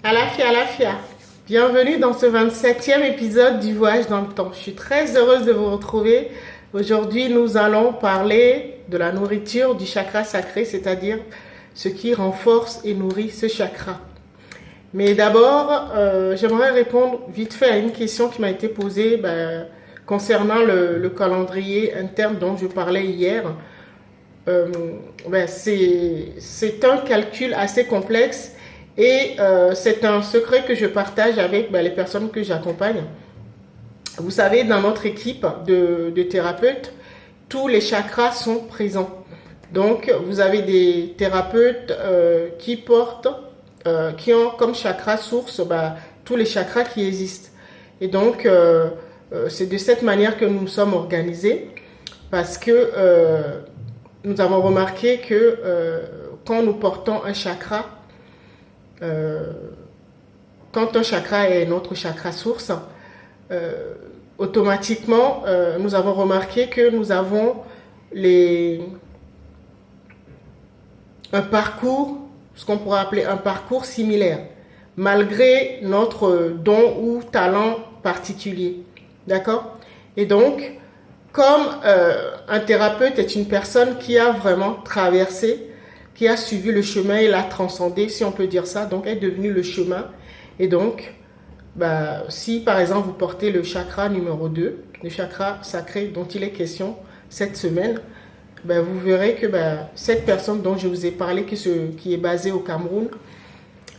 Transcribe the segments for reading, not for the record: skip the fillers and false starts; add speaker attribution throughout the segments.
Speaker 1: Alafia, Alafia. Bienvenue dans ce 27e épisode du Voyage dans le temps. Je suis très heureuse de vous retrouver. Aujourd'hui, nous allons parler de la nourriture du chakra sacré, c'est-à-dire ce qui renforce et nourrit ce chakra. Mais d'abord, j'aimerais répondre vite fait à une question qui m'a été posée concernant le calendrier interne dont je parlais hier. Euh, c'est un calcul assez complexe et c'est un secret que je partage avec les personnes que j'accompagne. Vous savez, dans notre équipe de thérapeutes, tous les chakras sont présents. Donc, vous avez des thérapeutes qui ont comme chakra source tous les chakras qui existent. Et donc, c'est de cette manière que nous sommes organisés parce que nous avons remarqué que quand nous portons un chakra, euh, quand un chakra est notre chakra source, euh, automatiquement, nous avons remarqué que nous avons les, un parcours, ce qu'on pourrait appeler un parcours similaire, malgré notre don ou talent particulier. D'accord? Et donc, comme un thérapeute est une personne qui a vraiment traversé, qui a suivi le chemin et l'a transcendé, si on peut dire ça, donc est devenu le chemin. Et donc, si par exemple vous portez le chakra numéro 2, le chakra sacré dont il est question cette semaine, vous verrez que cette personne dont je vous ai parlé, qui est basée au Cameroun,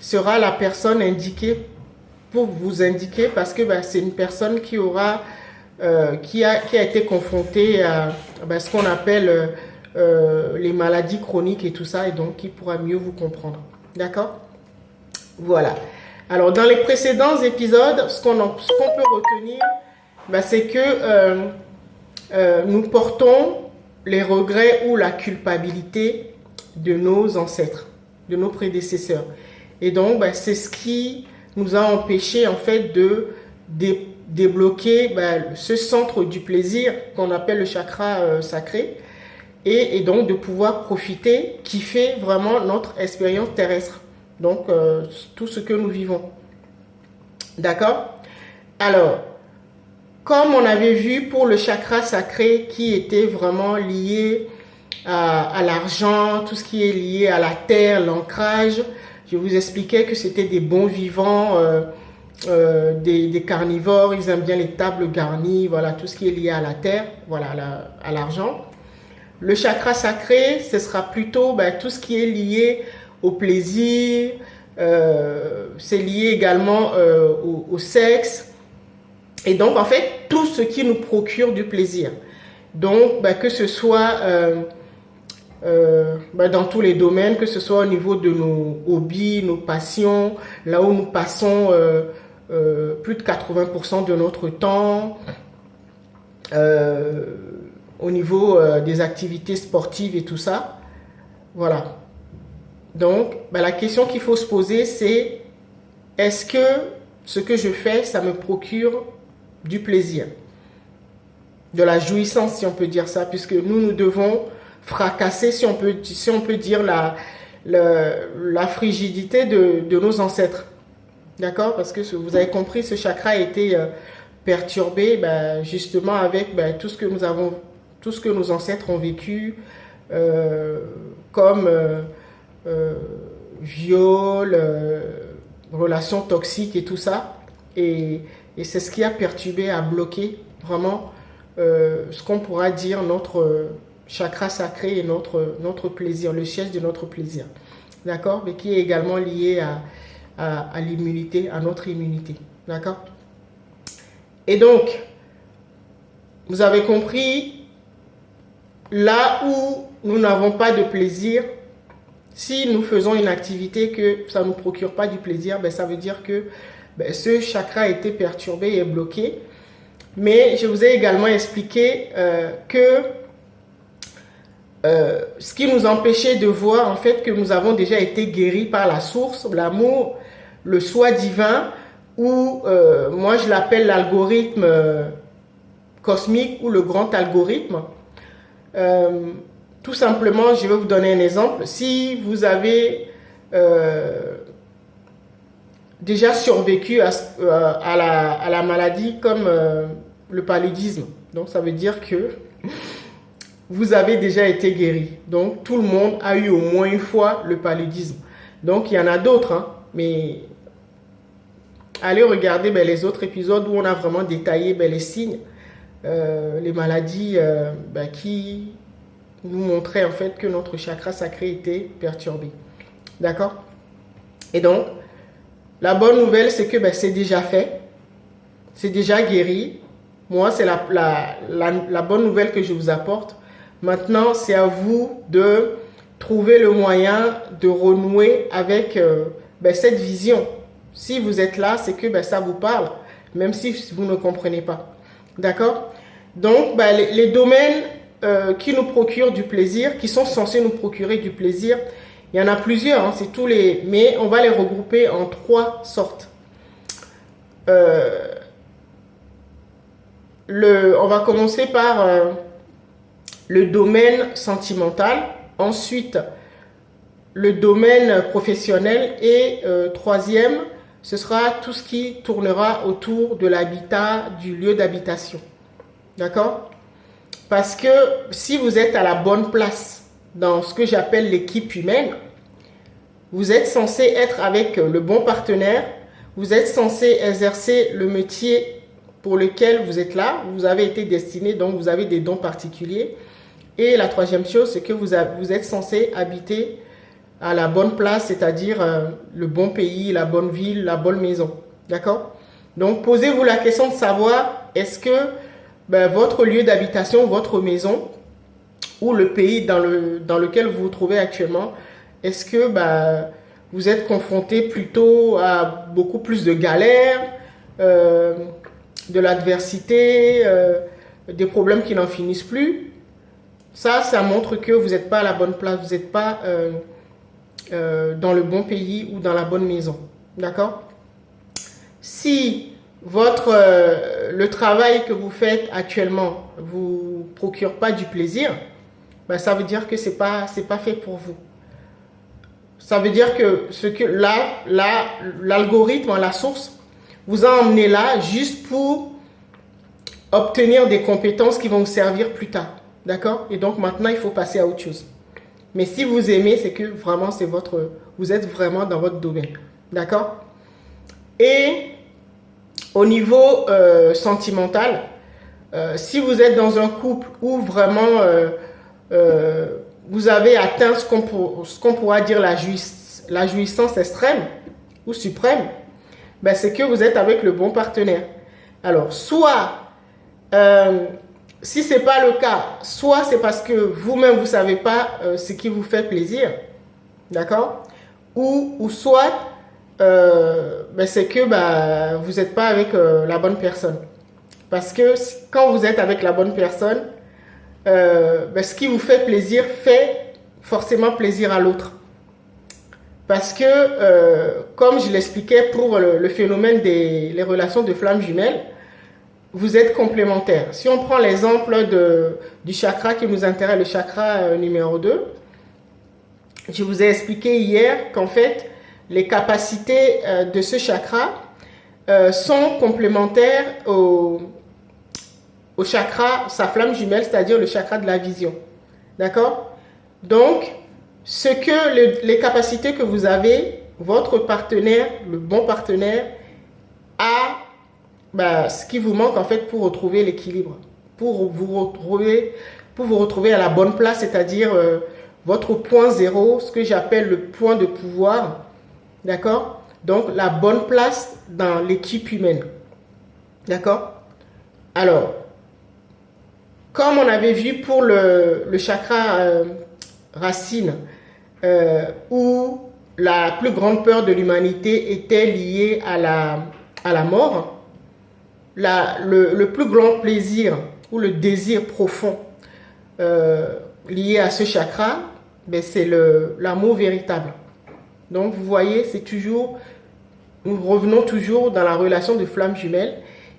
Speaker 1: sera la personne indiquée pour vous indiquer parce que c'est une personne qui a été confrontée à ce qu'on appelle les maladies chroniques et tout ça, et donc qui pourra mieux vous comprendre. D'accord? Voilà. Alors, dans les précédents épisodes, ce qu'on peut retenir, c'est que nous portons les regrets ou la culpabilité de nos ancêtres, de nos prédécesseurs. Et donc, c'est ce qui nous a empêché en fait de débloquer ce centre du plaisir qu'on appelle le chakra sacré et donc de pouvoir profiter, kiffer vraiment notre expérience terrestre. Donc, tout ce que nous vivons. D'accord? Alors, comme on avait vu pour le chakra sacré qui était vraiment lié à l'argent, tout ce qui est lié à la terre, l'ancrage, je vous expliquais que c'était des bons vivants, des carnivores, ils aiment bien les tables garnies, voilà, tout ce qui est lié à la terre, voilà, à l'argent. Le chakra sacré, ce sera plutôt tout ce qui est lié au plaisir, c'est lié également au sexe, et donc en fait tout ce qui nous procure du plaisir. Donc que ce soit dans tous les domaines, que ce soit au niveau de nos hobbies, nos passions, là où nous passons plus de 80% de notre temps, au niveau des activités sportives et tout ça. Voilà. Donc, la question qu'il faut se poser, c'est est-ce que ce que je fais, ça me procure du plaisir, de la jouissance, si on peut dire ça, puisque nous devons fracasser, si on peut dire, la frigidité de nos ancêtres. D'accord? Parce que vous avez compris, ce chakra a été perturbé justement avec tout ce que nos ancêtres ont vécu comme euh, viol, relations toxiques et tout ça. Et c'est ce qui a perturbé, a bloqué vraiment ce qu'on pourra dire notre chakra sacré et notre plaisir, le siège de notre plaisir. D'accord? Mais qui est également lié à l'immunité, à notre immunité. D'accord? Et donc, vous avez compris, là où nous n'avons pas de plaisir, si nous faisons une activité que ça ne nous procure pas du plaisir, ça veut dire que ce chakra a été perturbé et bloqué. Mais je vous ai également expliqué que ce qui nous empêchait de voir en fait que nous avons déjà été guéris par la source, l'amour, le soi divin, ou moi je l'appelle l'algorithme cosmique ou le grand algorithme. Tout simplement, je vais vous donner un exemple. Si vous avez déjà survécu à la maladie comme le paludisme. Donc ça veut dire que vous avez déjà été guéri. Donc tout le monde a eu au moins une fois le paludisme. Donc il y en a d'autres, hein, mais allez regarder les autres épisodes où on a vraiment détaillé les signes, les maladies qui nous montraient en fait que notre chakra sacré était perturbé. D'accord? Et donc, la bonne nouvelle, c'est que c'est déjà fait, c'est déjà guéri. Moi, c'est la bonne nouvelle que je vous apporte. Maintenant, c'est à vous de trouver le moyen de renouer avec cette vision. Si vous êtes là, c'est que ça vous parle, même si vous ne comprenez pas. D'accord? Donc, les domaines qui nous procurent du plaisir, qui sont censés nous procurer du plaisir, il y en a plusieurs, hein, c'est tous les, mais on va les regrouper en 3 sortes. On va commencer par le domaine sentimental, ensuite le domaine professionnel et troisième, ce sera tout ce qui tournera autour de l'habitat, du lieu d'habitation. D'accord? Parce que si vous êtes à la bonne place dans ce que j'appelle l'équipe humaine, vous êtes censé être avec le bon partenaire, vous êtes censé exercer le métier pour lequel vous êtes là, vous avez été destiné, donc vous avez des dons particuliers. Et la troisième chose, c'est que vous êtes censé habiter à la bonne place, c'est-à-dire le bon pays, la bonne ville, la bonne maison. D'accord? Donc, posez-vous la question de savoir, est-ce que votre lieu d'habitation, votre maison, ou le pays dans lequel vous vous trouvez actuellement, est-ce que vous êtes confronté plutôt à beaucoup plus de galères, de l'adversité, des problèmes qui n'en finissent plus? Ça montre que vous n'êtes pas à la bonne place, vous n'êtes pas dans le bon pays ou dans la bonne maison. D'accord? Si le travail que vous faites actuellement vous procure pas du plaisir, ça veut dire que c'est pas fait pour vous. Ça veut dire que l'algorithme, la source, vous a emmené là juste pour obtenir des compétences qui vont vous servir plus tard. D'accord? Et donc maintenant, il faut passer à autre chose. Mais si vous aimez, c'est que vraiment, vous êtes vraiment dans votre domaine. D'accord? Et au niveau sentimental, si vous êtes dans un couple où vraiment vous avez atteint ce qu'on pourra dire la jouissance extrême ou suprême, c'est que vous êtes avec le bon partenaire. Alors, soit, si ce n'est pas le cas, soit c'est parce que vous-même, vous ne savez pas ce qui vous fait plaisir, d'accord? Ou soit, c'est que vous n'êtes pas avec la bonne personne. Parce que quand vous êtes avec la bonne personne, ce qui vous fait plaisir fait forcément plaisir à l'autre. Parce que, comme je l'expliquais pour le phénomène les relations de flammes jumelles, vous êtes complémentaires. Si on prend l'exemple du chakra qui nous intéresse, le chakra numéro 2, je vous ai expliqué hier qu'en fait, les capacités de ce chakra sont complémentaires au chakra, sa flamme jumelle, c'est-à-dire le chakra de la vision. D'accord? Donc, les capacités que vous avez, votre partenaire, le bon partenaire, a ce qui vous manque en fait pour retrouver l'équilibre, pour vous retrouver à la bonne place, c'est-à-dire votre point zéro, ce que j'appelle le point de pouvoir. D'accord? Donc, la bonne place dans l'équipe humaine. D'accord? Alors, comme on avait vu pour le chakra racine, où la plus grande peur de l'humanité était liée à la mort, le plus grand plaisir ou le désir profond lié à ce chakra, c'est l'amour véritable. Donc vous voyez, nous revenons toujours dans la relation de flamme jumelle.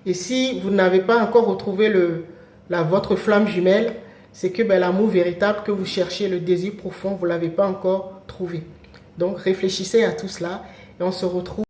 Speaker 1: Et si vous n'avez pas encore retrouvé votre flamme jumelle, c'est que l'amour véritable que vous cherchez, le désir profond, vous ne l'avez pas encore trouvé. Donc réfléchissez à tout cela et on se retrouve.